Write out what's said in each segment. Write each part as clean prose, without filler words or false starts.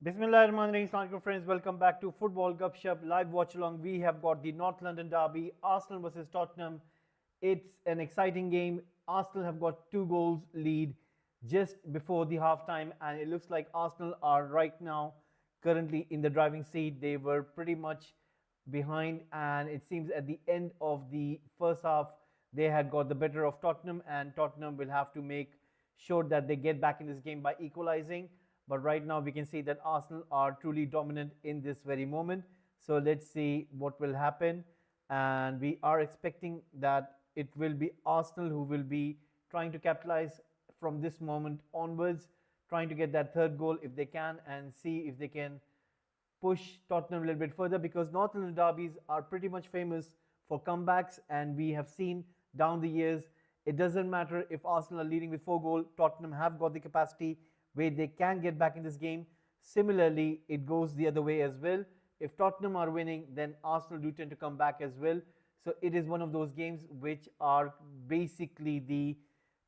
Bismillahirrahmanirrahim. Assalamualaikum friends. Welcome back to Football Gupshup live watch along. We have got the North London derby, Arsenal versus Tottenham. It's an exciting game. Arsenal have got 2 goals lead just before the halftime, and it looks like Arsenal are right now currently in the driving seat. They were pretty much behind, and it seems at the end of the first half they had got the better of Tottenham, and Tottenham will have to make sure that they get back in this game by equalizing. But right now we can see that Arsenal are truly dominant in this very moment. So let's see what will happen. And we are expecting that it will be Arsenal who will be trying to capitalize from this moment onwards, trying to get that third goal if they can, and see if they can push Tottenham a little bit further, because North London derbies are pretty much famous for comebacks, and we have seen down the years it doesn't matter if Arsenal are leading with 4 goals, Tottenham have got the capacity where they can get back in this game. Similarly, it goes the other way as well. If Tottenham are winning, then Arsenal do tend to come back as well. So it is one of those games which are basically the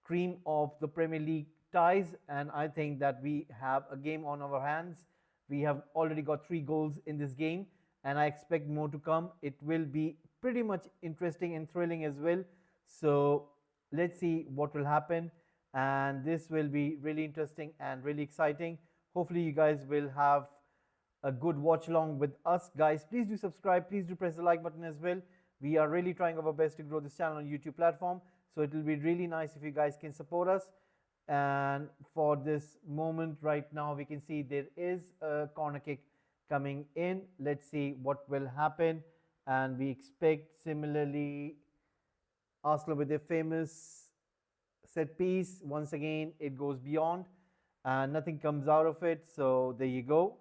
cream of the Premier League ties, and I think that we have a game on our hands. We have already got 3 goals in this game, and I expect more to come. It will be pretty much interesting and thrilling as well. So let's see what will happen, and this will be really interesting and really exciting. Hopefully you guys will have a good watch along with us, guys. Please do subscribe, please do press the like button as well. We are really trying our best to grow this channel on YouTube platform, so it will be really nice if you guys can support us. And for this moment right now, we can see there is a corner kick coming in. Let's see what will happen, and we expect similarly Arsenal with their famous set piece. Once again it goes beyond and nothing comes out of it, so there you go.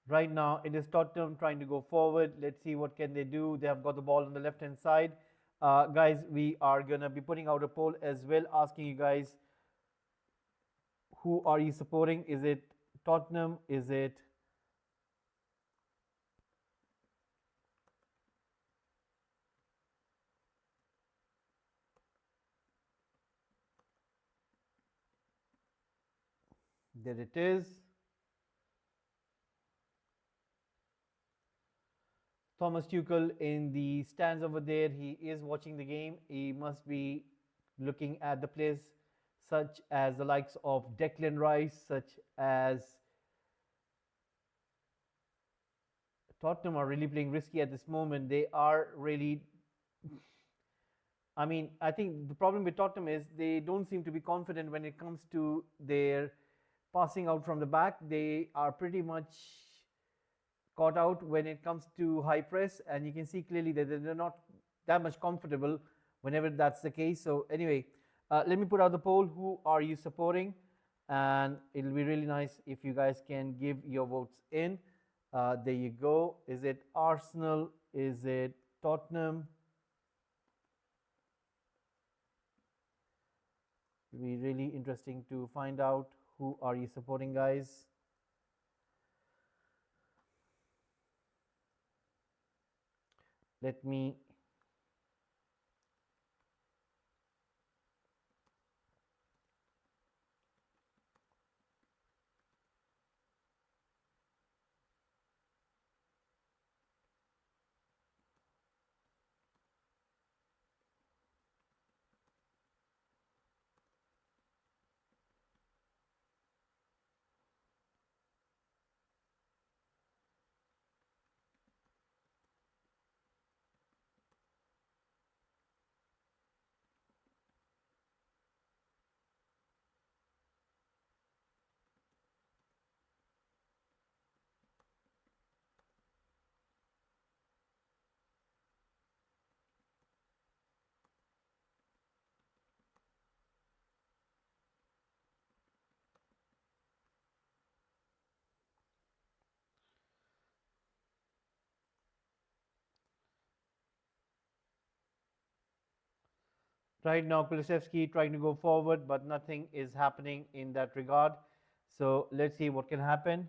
Right now it is Tottenham trying to go forward. Let's see what can they do. They have got the ball on the left hand side. Guys, we are gonna be putting out a poll as well, asking you guys, who are you supporting? Is it Tottenham? Is it there it is. Thomas Tuchel in the stands over there. He is watching the game. He must be looking at the players such as the likes of Declan Rice, such as Tottenham are really playing risky at this moment. They are really, I mean, I think the problem with Tottenham is they don't seem to be confident when it comes to their passing out from the back. They are pretty much caught out when it comes to high press, and you can see clearly that they're not that much comfortable whenever that's the case. So anyway, let me put out the poll. Who are you supporting? And it'll be really nice if you guys can give your votes in. There you go. Is it Arsenal? Is it Tottenham? It'll be really interesting to find out who are you supporting, guys. Let me right now Kulusevski trying to go forward, but nothing is happening in that regard. So let's see what can happen.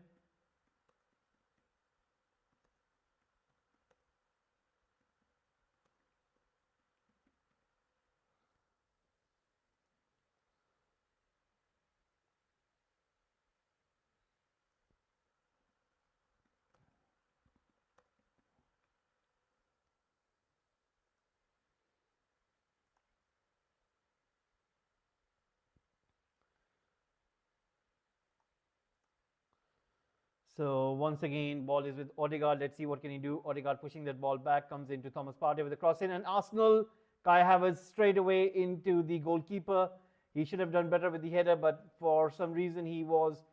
So once again, ball is with Odegaard. Let's see what can he do. Odegaard pushing that ball back, comes into Thomas Partey with a cross in, and Arsenal, Kai Havertz straight away into the goalkeeper. He should have done better with the header, but for some reason he was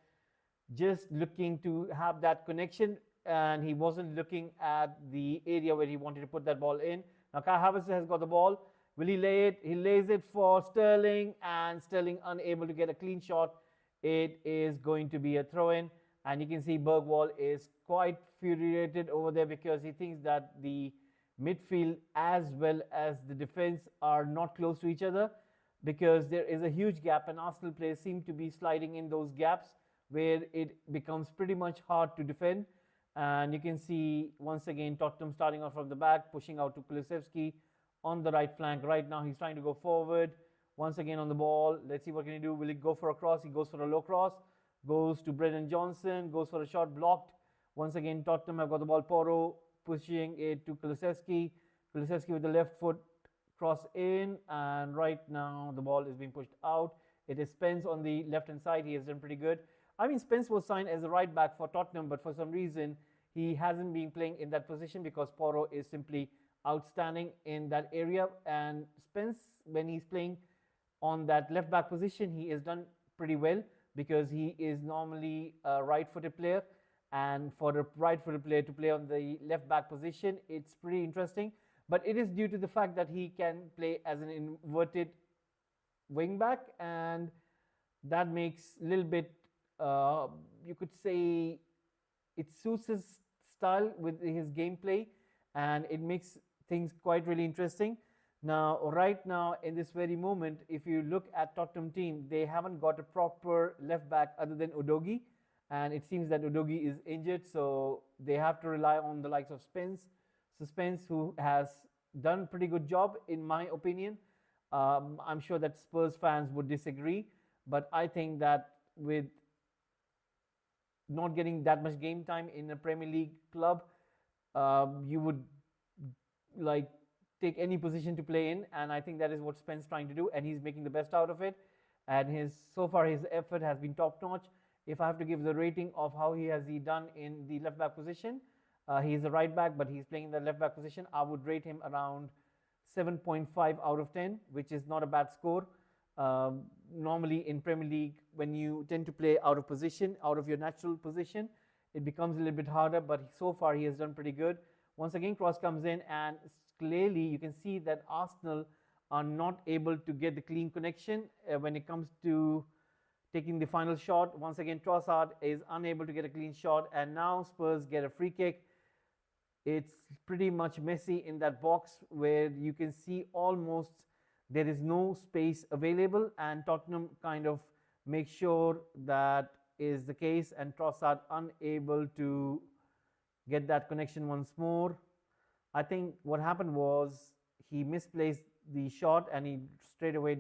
just looking to have that connection, and he wasn't looking at the area where he wanted to put that ball in. Now Kai Havertz has got the ball. Will he lay it? He lays it for Sterling, and Sterling unable to get a clean shot. It is going to be a throw-in, and you can see Bergwall is quite furiated over there because he thinks that the midfield as well as the defense are not close to each other, because there is a huge gap, and Arsenal players seem to be sliding in those gaps where it becomes pretty much hard to defend. And you can see once again Tottenham starting off from the back, pushing out to Kulusevski on the right flank. Right now he's trying to go forward. Once again on the ball. Let's see what can he do. Will he go for a cross? He goes for a low cross. Goes to Brennan Johnson. Goes for a shot blocked. Once again Tottenham have got the ball. Porro pushing it to Kulusevski. Kulusevski with the left foot, cross in, and right now the ball is being pushed out. It is Spence on the left hand side. He has done pretty good. I mean, Spence was signed as a right back for Tottenham, but for some reason he hasn't been playing in that position because Porro is simply outstanding in that area. And Spence, when he's playing on that left back position, he has done pretty well because he is normally a right footed player. And for a right footed player to play on the left back position, it's pretty interesting. But it is due to the fact that he can play as an inverted wing back, and that makes a little bit, you could say, it suits his style with his gameplay, and it makes things quite really interesting. Now, right now, in this very moment, if you look at Tottenham team, they haven't got a proper left back other than Udogie, and it seems that Udogie is injured, so they have to rely on the likes of Spence. So Spence, who has done pretty good job in my opinion. I'm sure that Spurs fans would disagree, but I think that with not getting that much game time in a Premier League club, you would like take any position to play in, and I think that is what Spence trying to do, and he's making the best out of it. And his so far his effort has been top notch. If I have to give the rating of how he has done in the left back position, he's a right back, but he's playing in the left back position. I would rate him around 7.5 out of 10, which is not a bad score. Normally in Premier League, when you tend to play out of position, out of your natural position, it becomes a little bit harder, but so far he has done pretty good. Once again, cross comes in, and clearly you can see that Arsenal are not able to get the clean connection when it comes to taking the final shot. Once again, Trossard is unable to get a clean shot, and now Spurs get a free kick. It's pretty much messy in that box where you can see almost there is no space available, and Tottenham kind of make sure that is the case, and Trossard unable to get that connection once more. I think what happened was he misplaced the shot and he straight away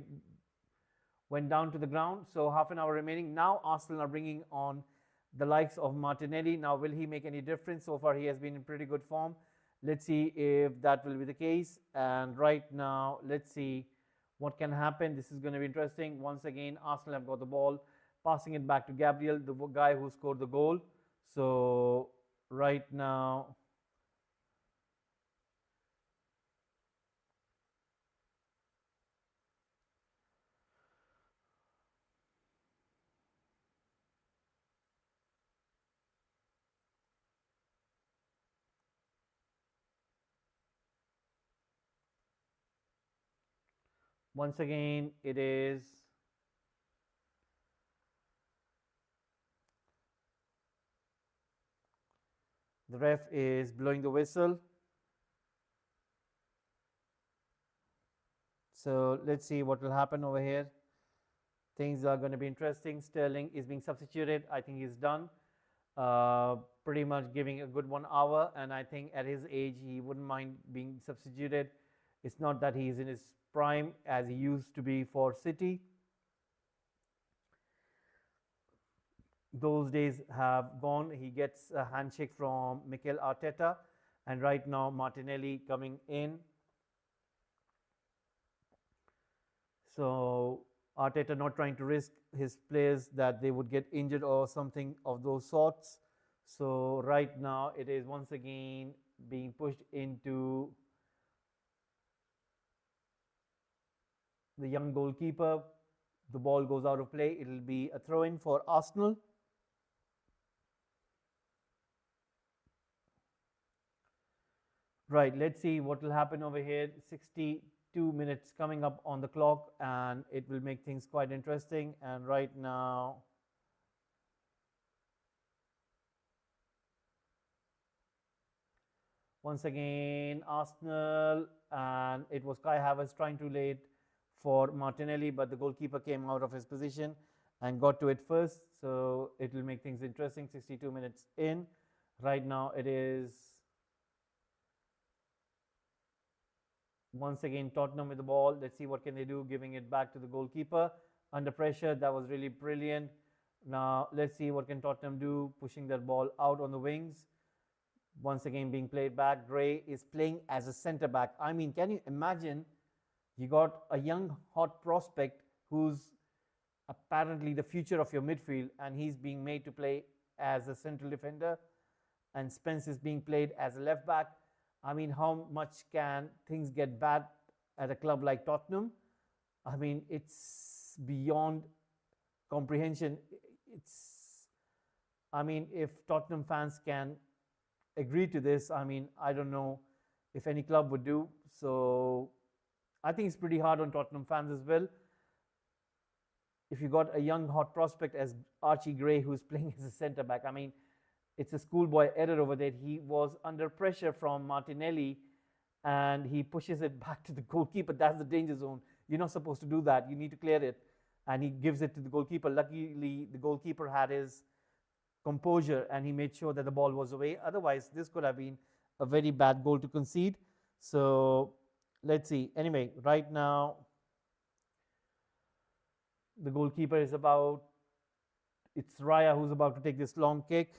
went down to the ground. So half an hour remaining. Now Arsenal are bringing on the likes of Martinelli. Now will he make any difference? So far he has been in pretty good form. Let's see if that will be the case. And right now, let's see what can happen. This is going to be interesting. Once again, Arsenal have got the ball, passing it back to Gabriel, the guy who scored the goal. So right now, once again, it is the ref is blowing the whistle. So let's see what will happen over here. Things are going to be interesting. Sterling is being substituted. I think he's done. Pretty much giving a good 1 hour, and I think at his age he wouldn't mind being substituted. It's not that he's in his prime as he used to be for City. Those days have gone. He gets a handshake from Mikel Arteta, and right now Martinelli coming in. So Arteta not trying to risk his players that they would get injured or something of those sorts. So right now it is once again being pushed into the young goalkeeper. The ball goes out of play. It will be a throw in for Arsenal. Right, let's see what will happen over here. 62 minutes coming up on the clock, and it will make things quite interesting. And right now, once again, Arsenal, and it was Kai Havertz trying to lay it for Martinelli, but the goalkeeper came out of his position and got to it first. So it will make things interesting. 62 minutes in. Right now, it is once again Tottenham with the ball. Let's see what can they do, giving it back to the goalkeeper under pressure. That was really brilliant. Now let's see what can Tottenham do, pushing that ball out on the wings. Once again being played back. Gray is playing as a centre back. I mean, can you imagine? You got a young hot prospect who's apparently the future of your midfield, and he's being made to play as a central defender, and Spence is being played as a left back. I mean, how much can things get bad at a club like Tottenham? I mean, it's beyond comprehension. I mean, if Tottenham fans can agree to this, I mean, I don't know if any club would do. So I think it's pretty hard on Tottenham fans as well. If you got a young hot prospect as Archie Gray who's playing as a centre back, I mean, it's a schoolboy error over there. He was under pressure from Martinelli and he pushes it back to the goalkeeper. That's the danger zone. You're not supposed to do that. You need to clear it. And he gives it to the goalkeeper. Luckily, the goalkeeper had his composure and he made sure that the ball was away. Otherwise, this could have been a very bad goal to concede. So let's see. Anyway, right now, the goalkeeper is it's Raya who's about to take this long kick.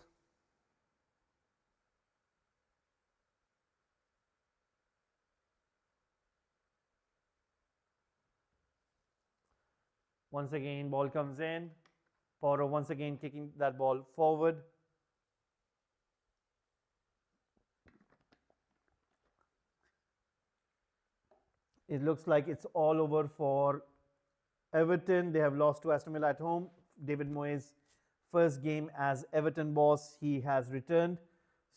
Once again, ball comes in. Porro once again kicking that ball forward. It looks like it's all over for Everton. They have lost to Aston Villa at home. David Moyes' first game as Everton boss, he has returned.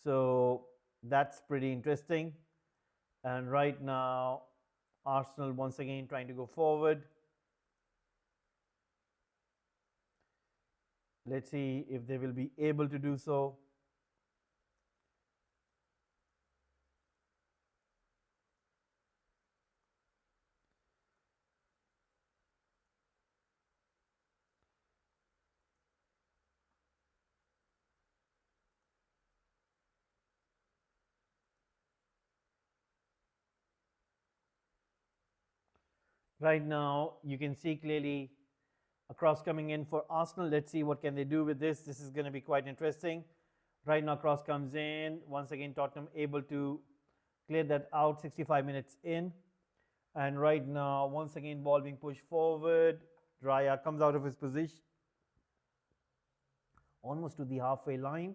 So that's pretty interesting. And right now, Arsenal once again trying to go forward. Let's see if they will be able to do so. Right now, you can see clearly a cross coming in for Arsenal. Let's see what can they do with this. This is going to be quite interesting. Right now, cross comes in. Once again, Tottenham able to clear that out 65 minutes in. And right now, once again, ball being pushed forward. Raya comes out of his position almost to the halfway line.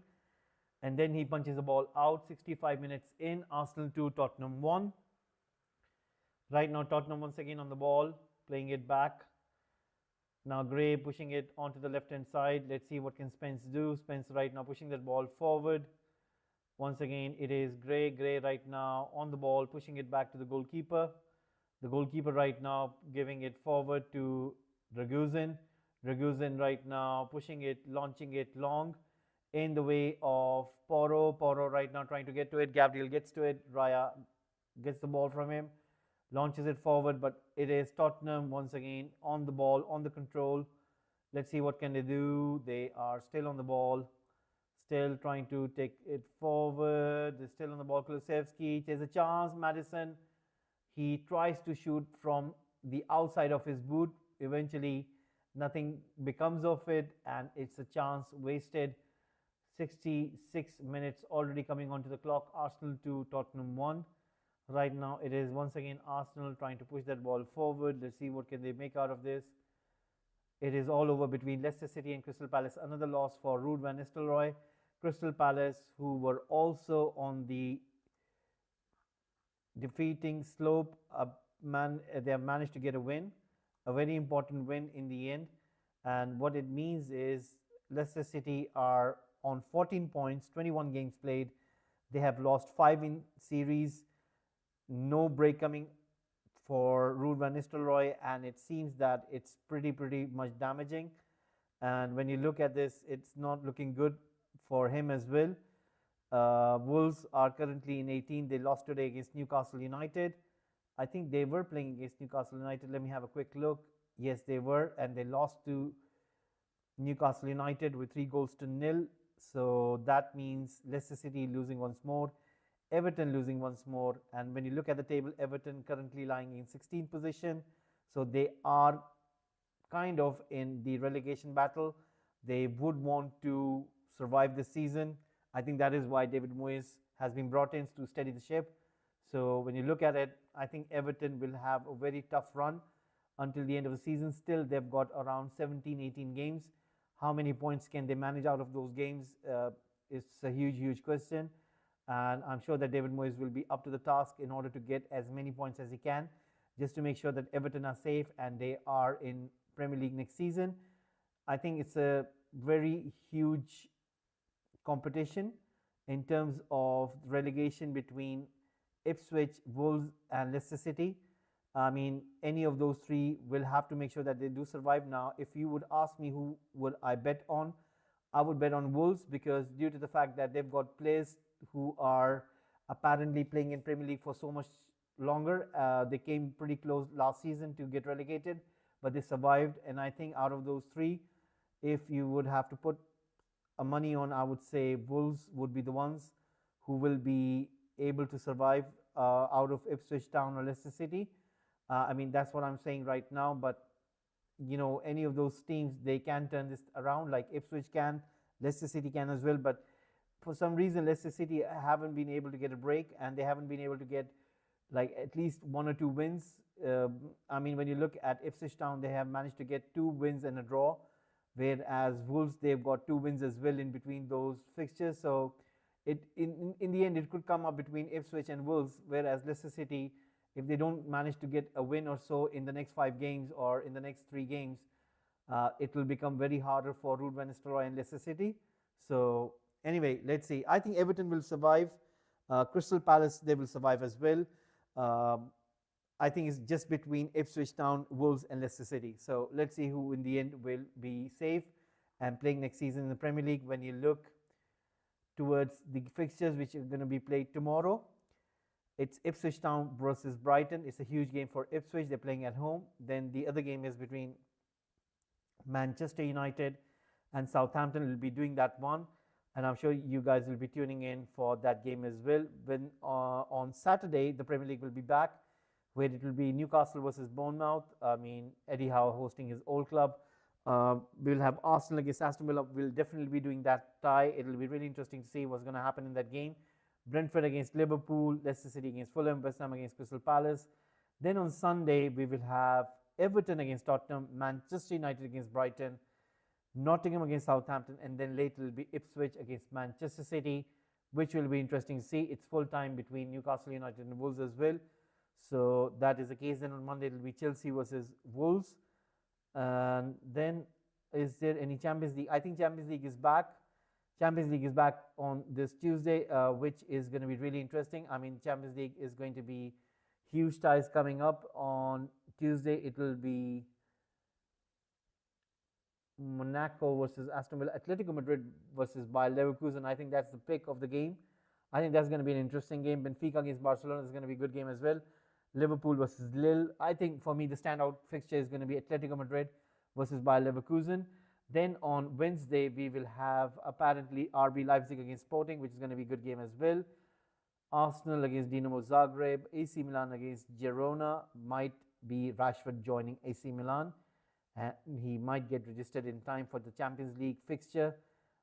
And then he punches the ball out 65 minutes in. Arsenal 2, Tottenham 1. Right now, Tottenham once again on the ball, playing it back. Now Gray pushing it onto the left-hand side. Let's see what can Spence do. Spence right now pushing that ball forward. Once again, it is Gray. Gray right now on the ball, pushing it back to the goalkeeper. The goalkeeper right now giving it forward to Dragusin. Dragusin right now pushing it, launching it long in the way of Porro. Porro right now trying to get to it. Gabriel gets to it. Raya gets the ball from him, launches it forward, but it is Tottenham once again on the ball, on the control. Let's see what can they do. They are still on the ball, still trying to take it forward. They're still on the ball. Kulusevski, there's a chance. Maddison, he tries to shoot from the outside of his boot. Eventually, nothing becomes of it, and it's a chance wasted. 66 minutes already coming onto the clock. Arsenal 2, Tottenham 1. Right now, it is once again Arsenal trying to push that ball forward. Let's see what can they make out of this. It is all over between Leicester City and Crystal Palace. Another loss for Ruud van Nistelrooy. Crystal Palace, who were also on the defeating slope. They have managed to get a win, a very important win in the end. And what it means is Leicester City are on 14 points, 21 games played. They have lost 5 in series, no break coming for Ruud van Nistelrooy, and it seems that it's pretty much damaging. And when you look at this, it's not looking good for him as well. Wolves are currently in 18. They lost today against Newcastle United. I think they were playing against Newcastle United. Let me have a quick look. Yes, they were, and they lost to Newcastle United with 3-0. So that means Leicester City losing once more, Everton losing once more. And when you look at the table, Everton currently lying in 16th position. So they are kind of in the relegation battle. They would want to survive this season. I think that is why David Moyes has been brought in to steady the ship. So when you look at it, I think Everton will have a very tough run until the end of the season. Still, they've got around 17, 18 games. How many points can they manage out of those games? It's a huge question. And I'm sure that David Moyes will be up to the task in order to get as many points as he can, just to make sure that Everton are safe and they are in Premier League next season. I think it's a very huge competition in terms of relegation between Ipswich, Wolves, and Leicester City. I mean, any of those three will have to make sure that they do survive. Now, if you would ask me who would I bet on, I would bet on Wolves, because due to the fact that they've got players who are apparently playing in Premier League for so much longer. They came pretty close last season to get relegated, but they survived. And I think out of those three, if you would have to put a money on, I would say Wolves would be the ones who will be able to survive out of Ipswich Town or Leicester City. I mean, that's what I'm saying right now, but you know, any of those teams, they can turn this around, like Ipswich can, Leicester City can as well. But for some reason, Leicester City haven't been able to get a break, and they haven't been able to get like at least 1 or 2 wins. I mean, when you look at Ipswich Town, they have managed to get 2 wins and a draw, whereas Wolves, they've got 2 wins as well in between those fixtures. So it in the end, it could come up between Ipswich and Wolves, whereas Leicester City, if they don't manage to get a win or so in the next 5 games or in the next 3 games, it will become very harder for Ruud van Nistelrooy and Leicester City. So anyway, let's see. I think Everton will survive. Crystal Palace, they will survive as well. I think it's just between Ipswich Town, Wolves, and Leicester City. So let's see who in the end will be safe and playing next season in the Premier League. When you look towards the fixtures which are going to be played tomorrow, it's Ipswich Town versus Brighton. It's a huge game for Ipswich. They're playing at home. Then the other game is between Manchester United and Southampton. Will be doing that one, and I'm sure you guys will be tuning in for that game as well. When on Saturday, the Premier League will be back, where it will be Newcastle versus Bournemouth. I mean, Eddie Howe hosting his old club. We'll have Arsenal against Aston Villa. We'll definitely be doing that tie. It'll be really interesting to see what's going to happen in that game. Brentford against Liverpool, Leicester City against Fulham, West Ham against Crystal Palace. Then on Sunday, we will have Everton against Tottenham, Manchester United against Brighton, Nottingham against Southampton, and then later it will be Ipswich against Manchester City, which will be interesting to see. It's full time between Newcastle United and Wolves as well. So that is the case. Then on Monday, it will be Chelsea versus Wolves. And then is there any Champions League? I think Champions League is back. Champions League is back on this Tuesday, which is going to be really interesting. I mean, Champions League is going to be huge ties coming up on Tuesday. It will be Monaco versus Aston Villa, Atletico Madrid versus Bayer Leverkusen. I think that's the pick of the game. I think that's going to be an interesting game. Benfica against Barcelona is going to be a good game as well. Liverpool versus Lille. I think for me, the standout fixture is going to be Atletico Madrid versus Bayer Leverkusen. Then on Wednesday, we will have apparently RB Leipzig against Sporting, which is going to be a good game as well. Arsenal against Dinamo Zagreb, AC Milan against Girona. Might be Rashford joining AC Milan. He might get registered in time for the Champions League fixture,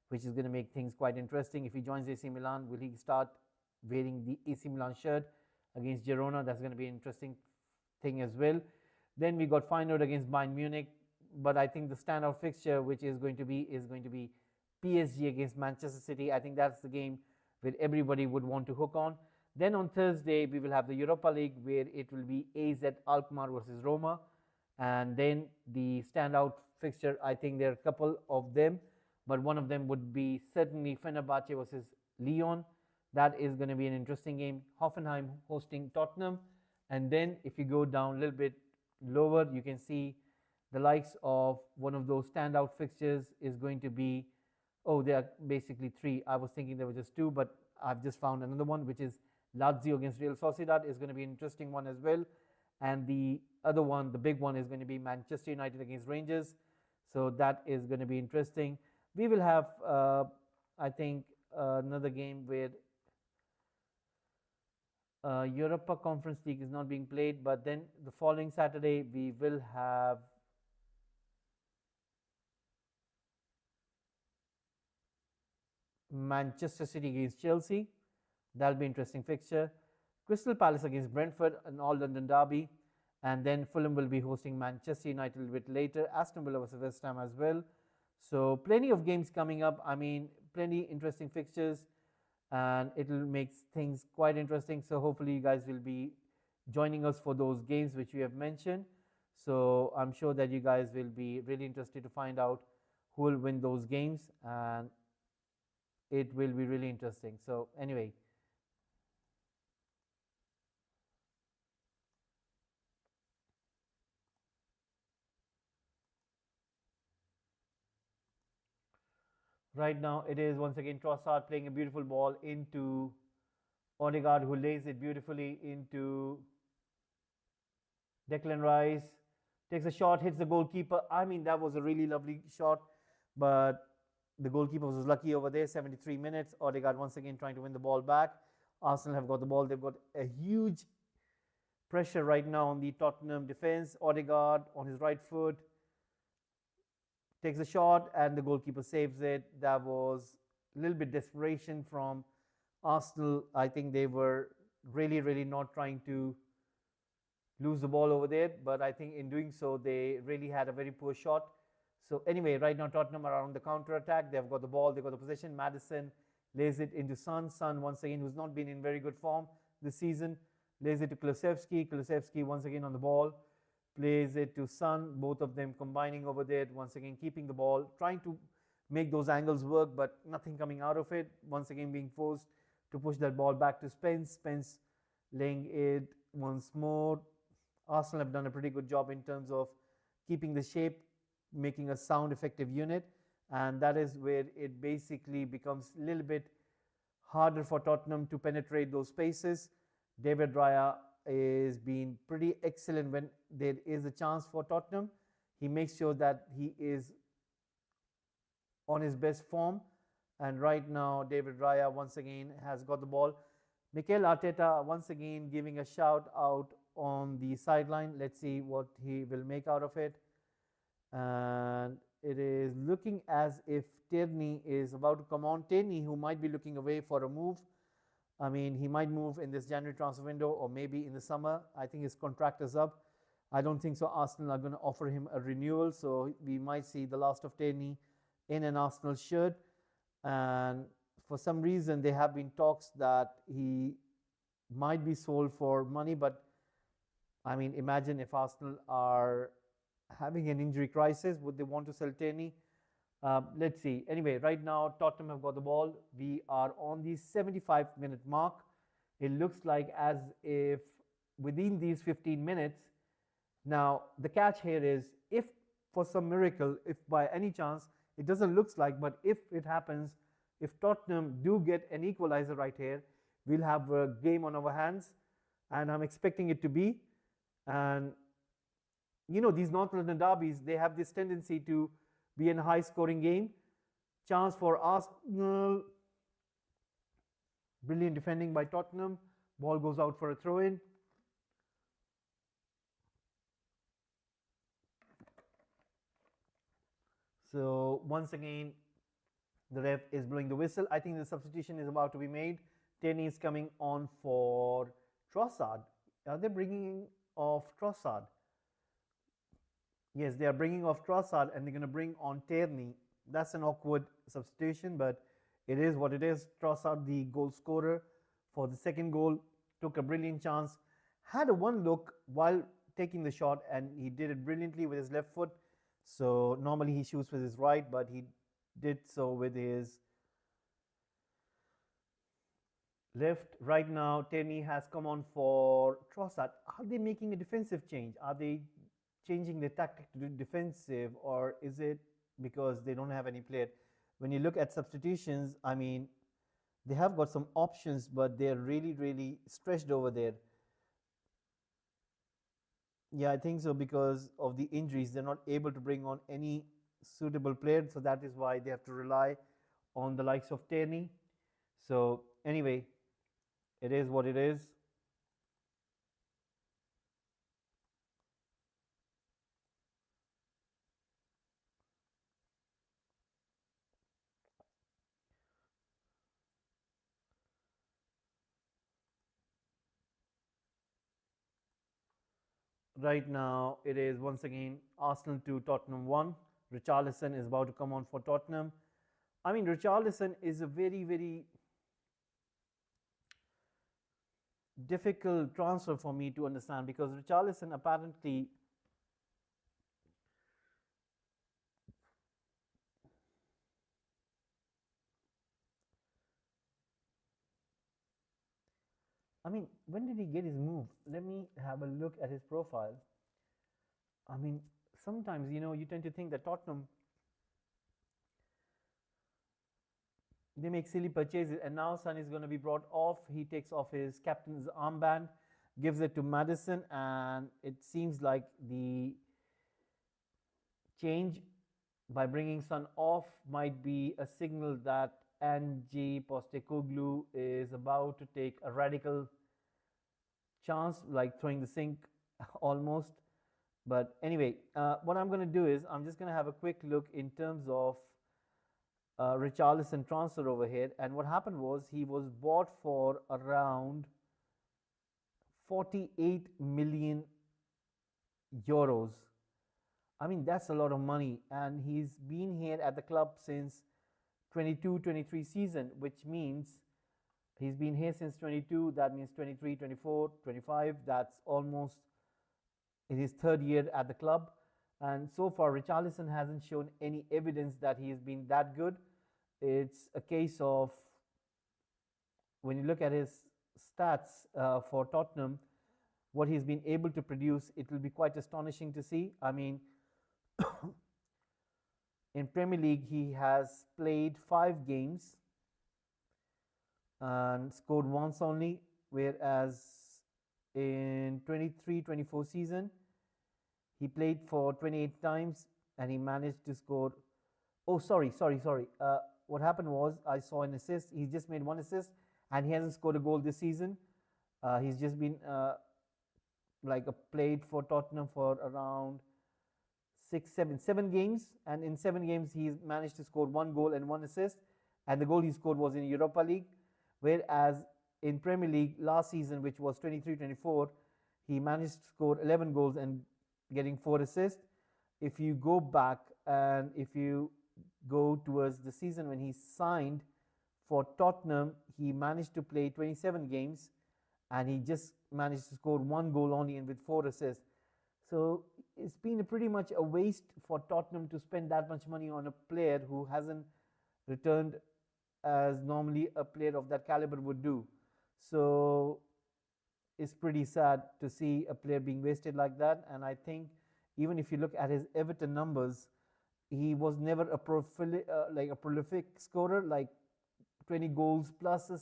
which is going to make things quite interesting. If he joins AC Milan, will he start wearing the AC Milan shirt against Girona? That's going to be an interesting thing as well. Then we got Feyenoord against Bayern Munich. But I think the standout fixture, which is going to be PSG against Manchester City. I think that's the game where everybody would want to hook on. Then on Thursday, we will have the Europa League where it will be AZ Alkmaar versus Roma. And then the standout fixture, I think there are a couple of them, but one of them would be certainly Fenerbahce versus Lyon. That is going to be an interesting game. Hoffenheim hosting Tottenham. And then if you go down a little bit lower, you can see the likes of one of those standout fixtures is going to be, oh, there are basically three. I was thinking there were just two, but I've just found another one, which is Lazio against Real Sociedad is going to be an interesting one as well. And the other one, the big one, is going to be Manchester United against Rangers. So that is going to be interesting. We will have, I think, another game where Europa Conference League is not being played, but then the following Saturday we will have Manchester City against Chelsea. That'll be an interesting fixture. Crystal Palace against Brentford, an all-London derby. And then Fulham will be hosting Manchester United a little bit later. Aston Villa versus West Ham as well. So plenty of games coming up. I mean, plenty interesting fixtures. And it will make things quite interesting. So hopefully you guys will be joining us for those games which we have mentioned. So I'm sure that you guys will be really interested to find out who will win those games. And it will be really interesting. So anyway. Right now, it is once again Trossard playing a beautiful ball into Odegaard, who lays it beautifully into Declan Rice. Takes a shot, hits the goalkeeper. I mean, that was a really lovely shot, but the goalkeeper was lucky over there. 73 minutes. Odegaard once again trying to win the ball back. Arsenal have got the ball. They've got a huge pressure right now on the Tottenham defense. Odegaard on his right foot takes a shot and the goalkeeper saves it. That was a little bit desperation from Arsenal. I think they were really not trying to lose the ball over there, but I think in doing so they really had a very poor shot. So anyway, right now Tottenham are on the counter attack. They've got the ball, they've got the possession. Maddison lays it into Son. Son once again, who's not been in very good form this season, lays it to Kulusevski. Kulusevski once again on the ball, plays it to Son. Both of them combining over there, once again keeping the ball, trying to make those angles work, but nothing coming out of it. Once again being forced to push that ball back to Spence. Spence laying it once more. Arsenal have done a pretty good job in terms of keeping the shape, making a sound, effective unit, and that is where it basically becomes a little bit harder for Tottenham to penetrate those spaces. David Raya is being pretty excellent when there is a chance for Tottenham. He makes sure that he is on his best form, and right now David Raya once again has got the ball. Mikel Arteta once again giving a shout out on the sideline. Let's see what he will make out of it. And it is looking as if Tierney is about to come on. Tierney, who might be looking away for a move. I mean, he might move in this January transfer window or maybe in the summer. I think his contract is up. I don't think so Arsenal are going to offer him a renewal, so we might see the last of Tierney in an Arsenal shirt. And for some reason there have been talks that he might be sold for money, but I mean, imagine if Arsenal are having an injury crisis, would they want to sell Tierney? Let's see. Anyway, right now Tottenham have got the ball. We are on the 75-minute mark. It looks like as if within these 15 minutes, now the catch here is, if for some miracle, if by any chance, it doesn't look like, but if it happens, if Tottenham do get an equalizer right here, we'll have a game on our hands, and I'm expecting it to be. And you know, these North London derbies, they have this tendency to be a high scoring game. Chance for Arsenal. Brilliant defending by Tottenham. Ball goes out for a throw in. So once again the ref is blowing the whistle. I think the substitution is about to be made. Tierney is coming on for Trossard. Are they bringing off Trossard? Yes, they are bringing off Trossard and they're going to bring on Tierney. That's an awkward substitution, but it is what it is. Trossard, the goal scorer for the second goal, took a brilliant chance, had a one look while taking the shot, and he did it brilliantly with his left foot. So normally he shoots with his right, but he did so with his left. Right now, Tierney has come on for Trossard. Are they making a defensive change? Are they changing the tactic to do defensive, or is it because they don't have any player? When you look at substitutions, I mean, they have got some options, but they're really, really stretched over there. Yeah, I think so because of the injuries. They're not able to bring on any suitable player, so that is why they have to rely on the likes of Tierney. So, anyway, it is what it is. Right now, it is once again Arsenal 2, Tottenham 1. Richarlison is about to come on for Tottenham. I mean, Richarlison is a very, very difficult transfer for me to understand because Richarlison apparently I mean, when did he get his move? Let me have a look at his profile. I mean, sometimes, you tend to think that Tottenham, they make silly purchases, and now Son is going to be brought off. He takes off his captain's armband, gives it to Madison, and it seems like the change by bringing Son off might be a signal that Ange Postecoglou is about to take a radical chance, like throwing the sink almost. But anyway, what I'm going to do is I'm just going to have a quick look in terms of Richarlison transfer over here. And what happened was he was bought for around 48 million euros. I mean, that's a lot of money. And he's been here at the club since 22-23 season, which means he's been here since 22. That means 23, 24, 25. That's almost in his third year at the club. And so far, Richarlison hasn't shown any evidence that he has been that good. It's a case of when you look at his stats for Tottenham, what he's been able to produce, it will be quite astonishing to see. I mean, in Premier League, he has played 5 games and scored once only, whereas in 23-24 season, he played for 28 times and he managed to score. Oh, sorry. What happened was I saw an assist. He just made 1 assist and he hasn't scored a goal this season. He's just been played for Tottenham for around 7 games, and in 7 games he's managed to score 1 goal and 1 assist, and the goal he scored was in Europa League, whereas in Premier League last season, which was 23-24, he managed to score 11 goals and getting 4 assists. If you go back and if you go towards the season when he signed for Tottenham, he managed to play 27 games and he just managed to score 1 goal only and with 4 assists. So it's been pretty much a waste for Tottenham to spend that much money on a player who hasn't returned as normally a player of that caliber would do. So it's pretty sad to see a player being wasted like that. And I think even if you look at his Everton numbers, he was never a prolific scorer, like 20 goals plus a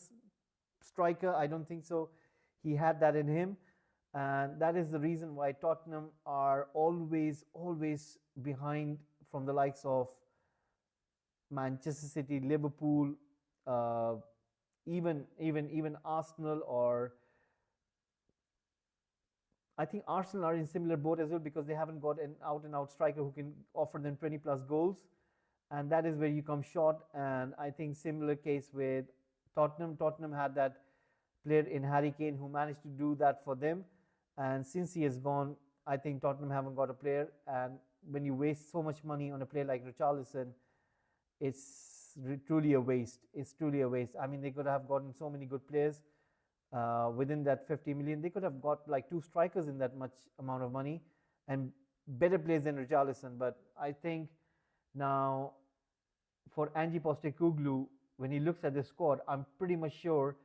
striker. I don't think so. He had that in him. And that is the reason why Tottenham are always behind from the likes of Manchester City, Liverpool, even Arsenal, or I think Arsenal are in similar boat as well because they haven't got an out-and-out striker who can offer them 20 plus goals, and that is where you come short. And I think similar case with Tottenham. Tottenham had that player in Harry Kane who managed to do that for them. And since he has gone, I think Tottenham haven't got a player. And when you waste so much money on a player like Richarlison, it's truly a waste. It's truly a waste. I mean, they could have gotten so many good players within that 50 million. They could have got like two strikers in that much amount of money and better players than Richarlison. But I think now for Ange Postecoglou, when he looks at the squad, I'm pretty much sure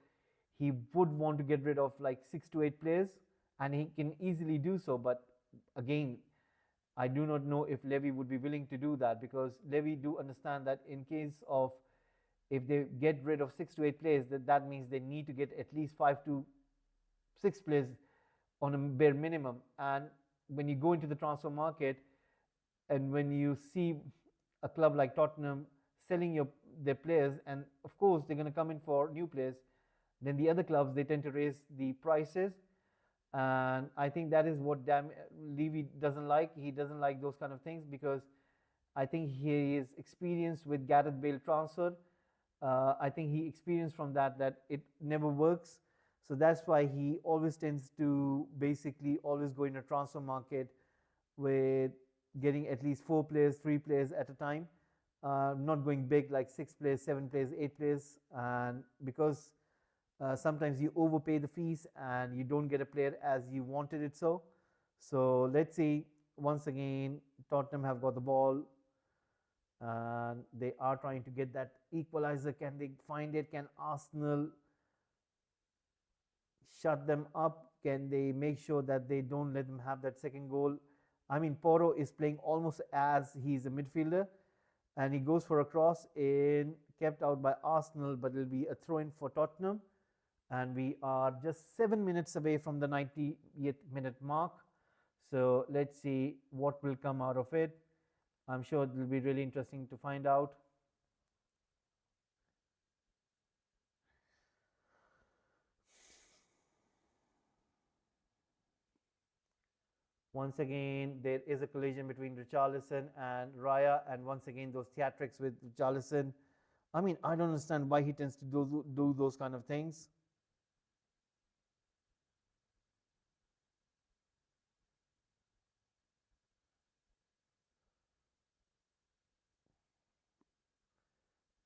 he would want to get rid of like 6 to 8 players, and he can easily do so. But again, I do not know if Levy would be willing to do that, because Levy do understand that in case of if they get rid of 6 to 8 players, that means they need to get at least 5 to 6 players on a bare minimum. And when you go into the transfer market, and when you see a club like Tottenham selling their players, and of course they're going to come in for new players, then the other clubs, they tend to raise the prices, and I think that is what Levy doesn't like. He doesn't like those kind of things, because I think he is experienced with Gareth Bale transfer. I think he experienced from that it never works. So that's why he always tends to basically always go in a transfer market with getting at least 4 players, 3 players at a time, not going big like 6 players, 7 players, 8 players, and because sometimes you overpay the fees and you don't get a player as you wanted it. So let's see. Once again, Tottenham have got the ball and they are trying to get that equalizer. Can they find it? Can Arsenal shut them up? Can they make sure that they don't let them have that second goal? I mean, Porro is playing almost as he's a midfielder, and he goes for a cross in, kept out by Arsenal, but it'll be a throw-in for Tottenham. And we are just 7 minutes away from the 90th minute mark. So let's see what will come out of it. I'm sure it will be really interesting to find out. Once again, there is a collision between Richarlison and Raya, and once again, those theatrics with Richarlison. I mean, I don't understand why he tends to do those kind of things.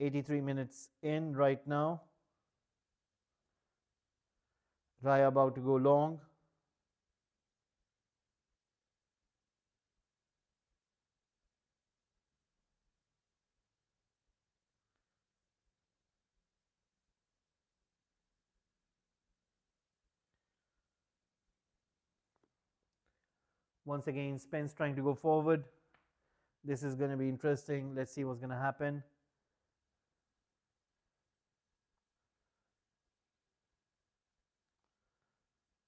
$83 in right now. Raya about to go long. Once again, Spence trying to go forward. This is going to be interesting. Let's see what's going to happen.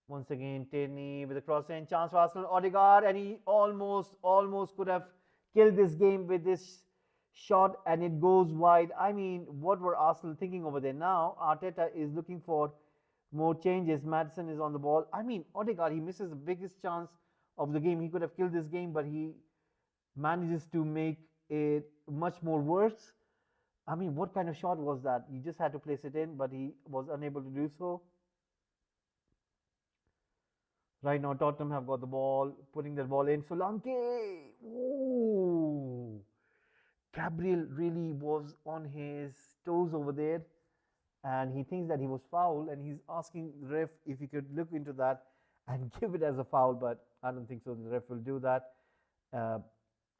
Once again, Tierney with a cross and chance for Arsenal. Odegaard, and he almost could have killed this game with this shot, and it goes wide. I mean, what were Arsenal thinking over there? Now Arteta is looking for more changes. Madison is on the ball. I mean, Odegaard, he misses the biggest chance of the game. He could have killed this game, but he manages to make it much more worse. I mean, what kind of shot was that? He just had to place it in, but he was unable to do so. Right now, Tottenham have got the ball, putting their ball in. Solanke! Oh! Gabriel really was on his toes over there, and he thinks that he was foul, and he's asking the ref if he could look into that and give it as a foul, but I don't think so. The ref will do that.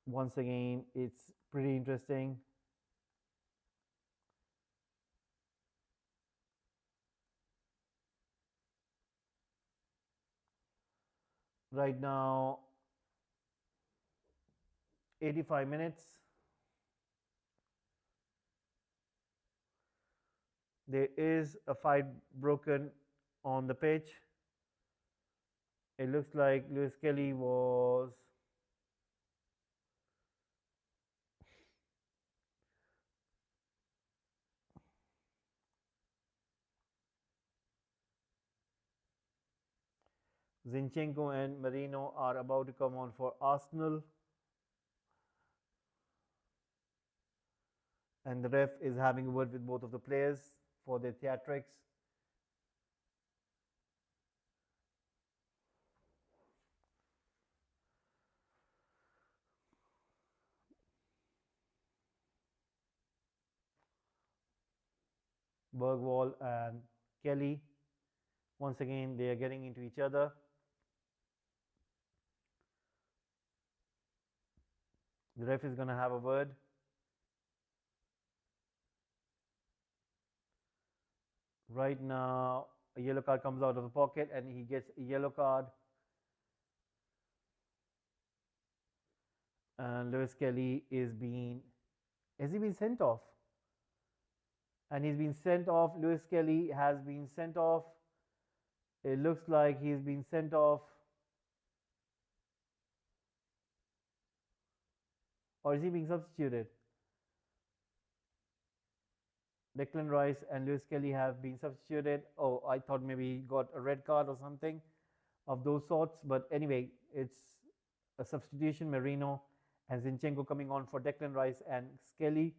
Once again, it's pretty interesting. Right now, 85 minutes. There is a fight broken on the pitch. It looks like Lewis Kelly was Zinchenko and Marino are about to come on for Arsenal, and the ref is having a word with both of the players for their theatrics. Bergwall and Kelly. Once again, they are getting into each other. The ref is going to have a word. Right now, a yellow card comes out of the pocket and he gets a yellow card. And Lewis Kelly has he been sent off? And he's been sent off. Lewis Kelly has been sent off. It looks like he's been sent off. Or is he being substituted? Declan Rice and Lewis Kelly have been substituted. Oh, I thought maybe he got a red card or something of those sorts. But anyway, it's a substitution. Merino and Zinchenko coming on for Declan Rice and Skelly.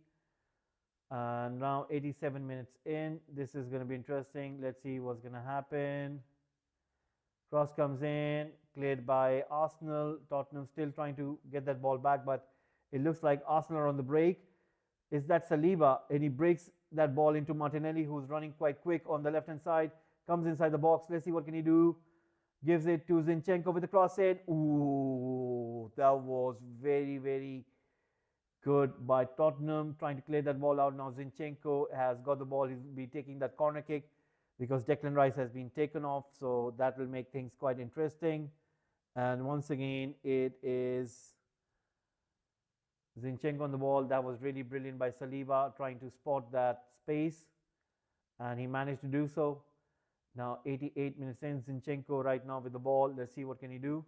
And now 87 minutes in. This is going to be interesting. Let's see what's going to happen. Cross comes in, cleared by Arsenal. Tottenham still trying to get that ball back, but it looks like Arsenal are on the break. Is that Saliba? And he breaks that ball into Martinelli, who's running quite quick on the left-hand side. Comes inside the box. Let's see what can he do. Gives it to Zinchenko with the cross in. Ooh, that was very, very good by Tottenham, trying to clear that ball out. Now Zinchenko has got the ball. He'll be taking that corner kick because Declan Rice has been taken off. So that will make things quite interesting. And once again, it is Zinchenko on the ball. That was really brilliant by Saliba, trying to spot that space. And he managed to do so. Now 88 minutes in, Zinchenko right now with the ball. Let's see what can he do.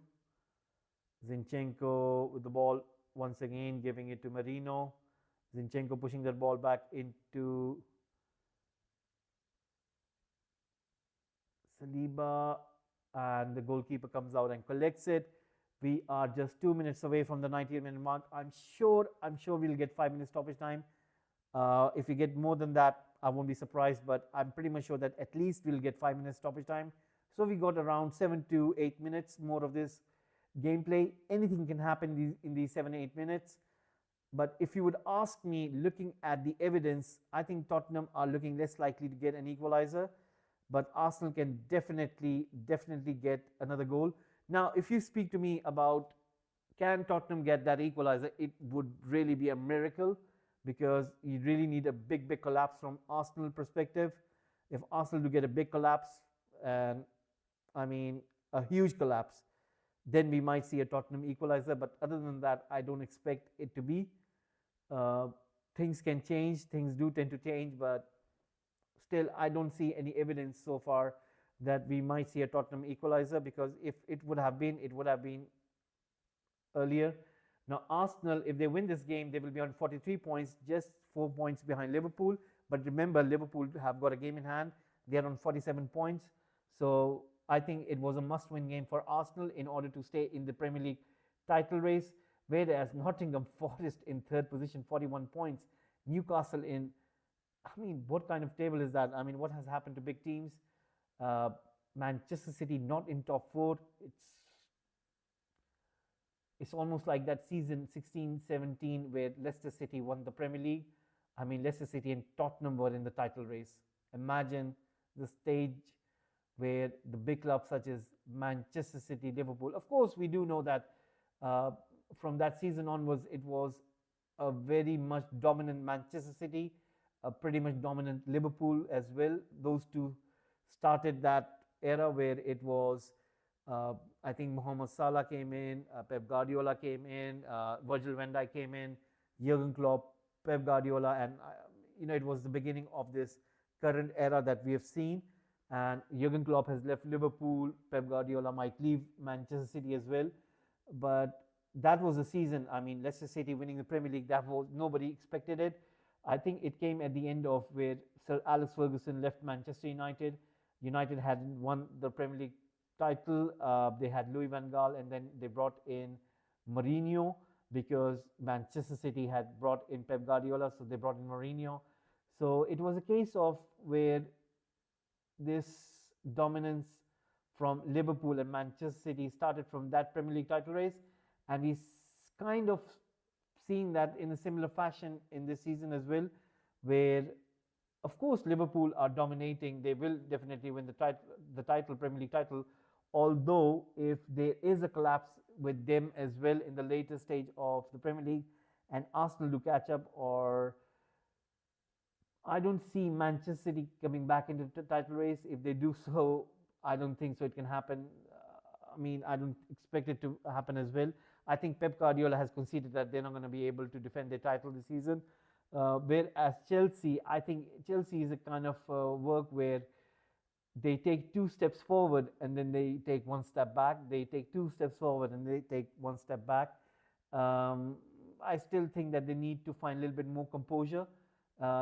Zinchenko with the ball once again, giving it to Merino. Zinchenko pushing that ball back into Saliba, and the goalkeeper comes out and collects it. We are just 2 minutes away from the 90-minute mark. I'm sure we'll get 5 minutes stoppage time. If we get more than that, I won't be surprised, but I'm pretty much sure that at least we'll get 5 minutes stoppage time. So we got around 7 to 8 minutes more of this gameplay. Anything can happen in these 7-8 minutes. But if you would ask me, looking at the evidence, I think Tottenham are looking less likely to get an equalizer, but Arsenal can definitely get another goal. Now, if you speak to me about can Tottenham get that equalizer, it would really be a miracle, because you really need a big collapse from Arsenal perspective. If Arsenal do get a big collapse, and I mean a huge collapse, then we might see a Tottenham equalizer. But other than that, I don't expect it to be. Things can change. Things do tend to change, but still, I don't see any evidence so far that we might see a Tottenham equalizer, because if it would have been, it would have been earlier. Now, Arsenal, if they win this game, they will be on 43 points, just 4 points behind Liverpool. But remember, Liverpool have got a game in hand. They are on 47 points. So I think it was a must-win game for Arsenal in order to stay in the Premier League title race, whereas Nottingham Forest in third position, 41 points. Newcastle in, I mean, what kind of table is that? I mean, what has happened to big teams? Manchester City not in top 4. It's almost like that season 16-17 where Leicester City won the Premier League. I mean, Leicester City and Tottenham were in the title race. Imagine the stage where the big clubs such as Manchester City, Liverpool. Of course, we do know that from that season onwards, it was a very much dominant Manchester City, a pretty much dominant Liverpool as well. Those two started that era where it was, I think Mohamed Salah came in, Pep Guardiola came in, Virgil van Dijk came in, Jurgen Klopp, Pep Guardiola, and it was the beginning of this current era that we have seen. And Jurgen Klopp has left Liverpool. Pep Guardiola might leave Manchester City as well. But that was the season. I mean, Leicester City winning the Premier League, that was, nobody expected it. I think it came at the end of where Sir Alex Ferguson left Manchester United. United hadn't won the Premier League title. They had Louis van Gaal, and then they brought in Mourinho because Manchester City had brought in Pep Guardiola, so they brought in Mourinho. So it was a case of where this dominance from Liverpool and Manchester City started from that Premier League title race, and we kind of seen that in a similar fashion in this season as well, where Of course, Liverpool are dominating. They will definitely win the title, Premier League title. Although, if there is a collapse with them as well in the later stage of the Premier League, and Arsenal do catch up, or I don't see Manchester City coming back into the title race. If they do so, I don't think so. It can happen. I mean, I don't expect it to happen as well. I think Pep Guardiola has conceded that they're not going to be able to defend their title this season. Whereas Chelsea, I think Chelsea is a kind of work where they take two steps forward and then they take one step back. They take two steps forward and they take one step back. Um, I still think that they need to find a little bit more composure.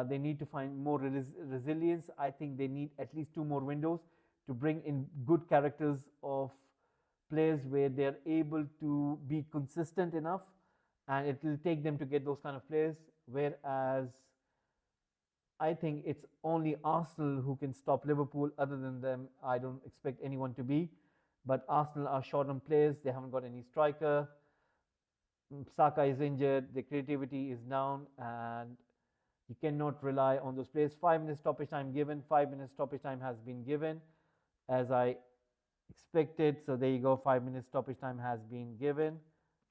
They need to find more resilience. I think they need at least two more windows to bring in good characters of players where they are able to be consistent enough, and it will take them to get those kind of players. Whereas I think it's only Arsenal who can stop Liverpool. Other than them, I don't expect anyone to be. But Arsenal are short on players. They haven't got any striker. Saka is injured. The creativity is down, and you cannot rely on those players. 5 minutes stoppage time given. 5 minutes stoppage time has been given, as I expected. So there you go. 5 minutes stoppage time has been given,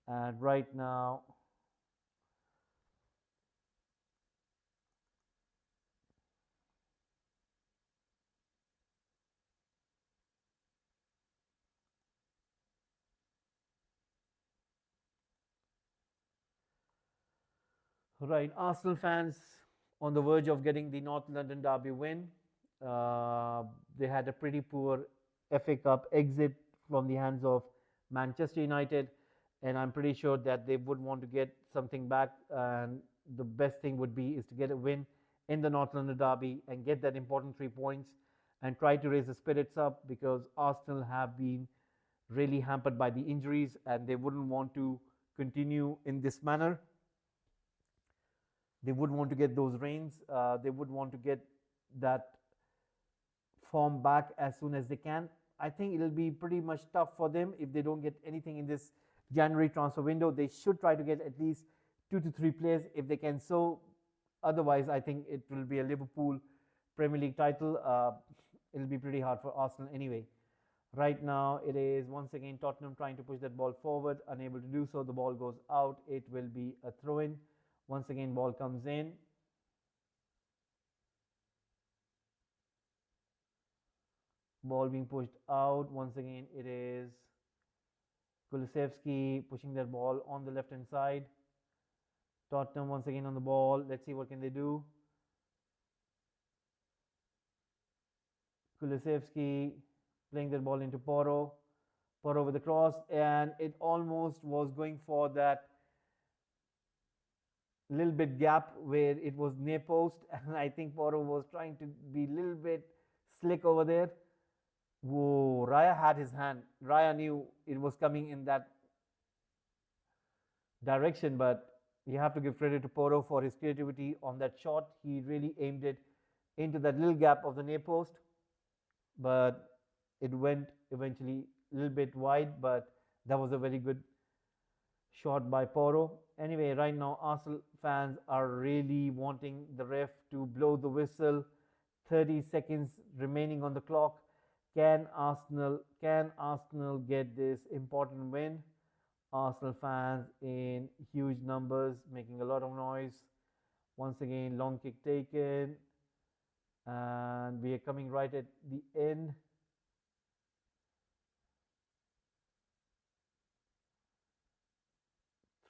and right now right, Arsenal fans on the verge of getting the North London derby win. They had a pretty poor FA Cup exit from the hands of Manchester United, and I'm pretty sure that they would want to get something back. And the best thing would be is to get a win in the North London derby and get that important 3 points and try to raise the spirits up, because Arsenal have been really hampered by the injuries and they wouldn't want to continue in this manner. They would want to get those reins. They would want to get that form back as soon as they can. I think it'll be pretty much tough for them if they don't get anything in this January transfer window. They should try to get at least 2 to 3 players if they can. So, otherwise, I think it will be a Liverpool Premier League title. It'll be pretty hard for Arsenal anyway. Right now, it is once again Tottenham trying to push that ball forward, unable to do so. The ball goes out. It will be a throw in. Once again, ball comes in. Ball being pushed out. Once again, it is Kulusevski pushing their ball on the left hand side. Tottenham once again on the ball. Let's see what can they do. Kulusevski playing their ball into Porro. Porro with the cross, and it almost was going for that little bit gap where it was near post, and I think Porro was trying to be a little bit slick over there. Whoa, Raya had his hand. Raya knew it was coming in that direction, but you have to give credit to Porro for his creativity on that shot. He really aimed it into that little gap of the near post, but it went eventually a little bit wide, but that was a very good shot by Porro. Anyway, right now Arsenal fans are really wanting the ref to blow the whistle. 30 seconds remaining on the clock. Can Arsenal get this important win? Arsenal fans in huge numbers making a lot of noise. Once again, long kick taken, and we are coming right at the end.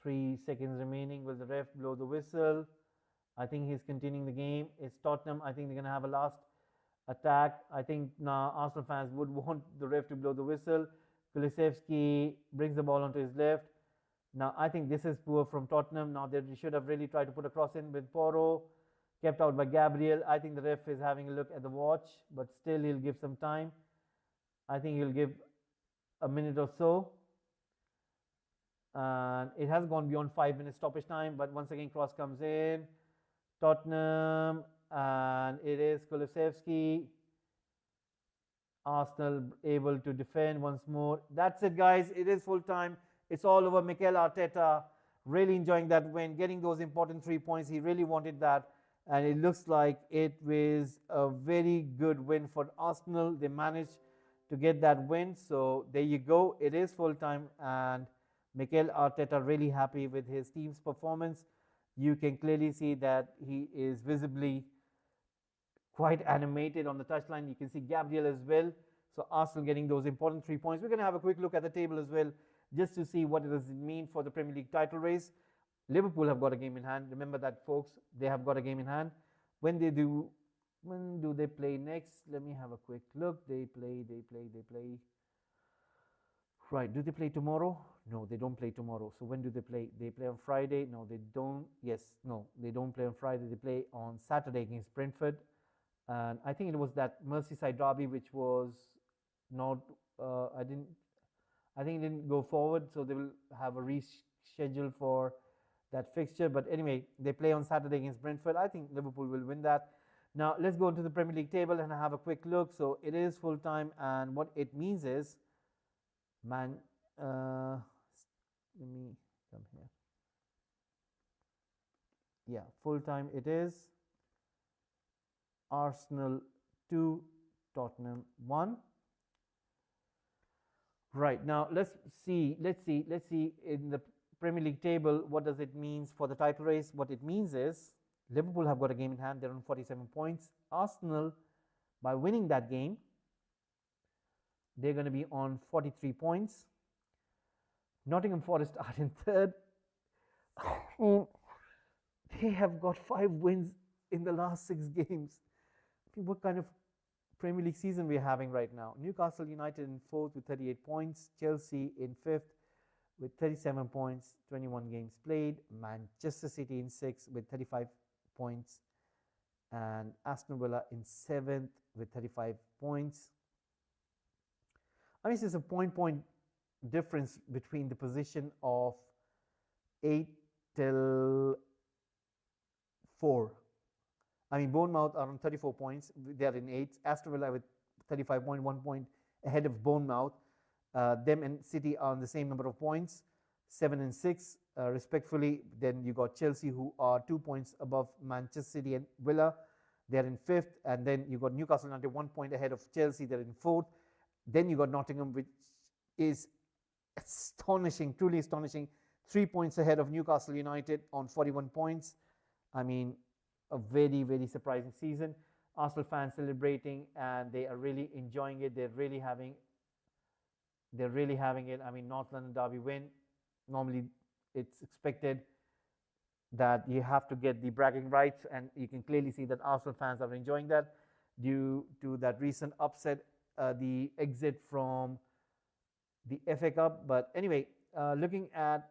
3 seconds remaining. Will the ref blow the whistle? I think he's continuing the game. It's Tottenham. I think they're going to have a last attack. I think now Arsenal fans would want the ref to blow the whistle. Kulusevski brings the ball onto his left. Now I think this is poor from Tottenham. Now they should have really tried to put a cross in with Porro. Kept out by Gabriel. I think the ref is having a look at the watch, but still he'll give some time. I think he'll give a minute or so. And it has gone beyond 5 minutes stoppage time, but once again cross comes in. Tottenham, and it is Kulusevski. Arsenal able to defend once more. That's it, guys. It is full time. It's all over. Mikel Arteta really enjoying that win, getting those important 3 points. He really wanted that. and it looks like it was a very good win for Arsenal. They managed to get that win. So there you go. It is full time, and Mikel Arteta really happy with his team's performance. You can clearly see that he is visibly quite animated on the touchline. You can see Gabriel as well. So Arsenal getting those important 3 points. We're going to have a quick look at the table as well, just to see what does it mean for the Premier League title race. Liverpool have got a game in hand. Remember that, folks. They have got a game in hand. When do they play next? Let me have a quick look. They play. Right. Do they play tomorrow? No, they don't play tomorrow. So when do they play? They play on Friday. No, they don't. Yes, no, they don't play on Friday. They play on Saturday against Brentford. And I think it was that Merseyside derby which was not. I think it didn't go forward. So they will have a reschedule for that fixture. But anyway, they play on Saturday against Brentford. I think Liverpool will win that. Now let's go into the Premier League table and have a quick look. So it is full time, and what it means is, let me come here. Yeah, full time it is. Arsenal 2, Tottenham 1. Right, now let's see in the Premier League table, what does it mean for the title race? What it means is Liverpool have got a game in hand. They're on 47 points. Arsenal, by winning that game, they're going to be on 43 points. Nottingham Forest are in third. They have got 5 wins in the last 6 games. What kind of Premier League season we're having right now? Newcastle United in 4th with 38 points. Chelsea in 5th with 37 points, 21 games played. Manchester City in 6th with 35 points. And Aston Villa in 7th with 35 points. I mean, it's a point difference between the position of 8 till 4. I mean, Bournemouth are on 34 points. They are in 8th. Aston Villa with 35.1 point ahead of Bournemouth. Them and City are on the same number of points, 7 and 6, respectively. Then you got Chelsea, who are 2 points above Manchester City and Villa. They're in 5th. And then you got Newcastle United 1 point ahead of Chelsea. They're in 4th. Then you got Nottingham, which is astonishing, truly astonishing. 3 points ahead of Newcastle United on 41 points. I mean, a very, very surprising season. Arsenal fans celebrating, and they are really enjoying it. They're really having it. I mean, North London derby win. Normally, it's expected that you have to get the bragging rights, and you can clearly see that Arsenal fans are enjoying that due to that recent upset, the exit from the FA Cup. But anyway, looking at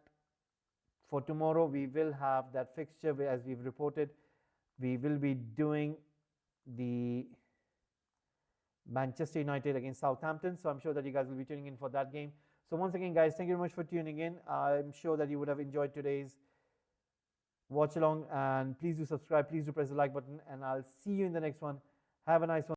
for tomorrow, we will have that fixture as we've reported. We will be doing the Manchester United against Southampton. So I'm sure that you guys will be tuning in for that game. So once again, guys, thank you very much for tuning in. I'm sure that you would have enjoyed today's watch along, and please do subscribe. Please do press the like button, and I'll see you in the next one. Have a nice one.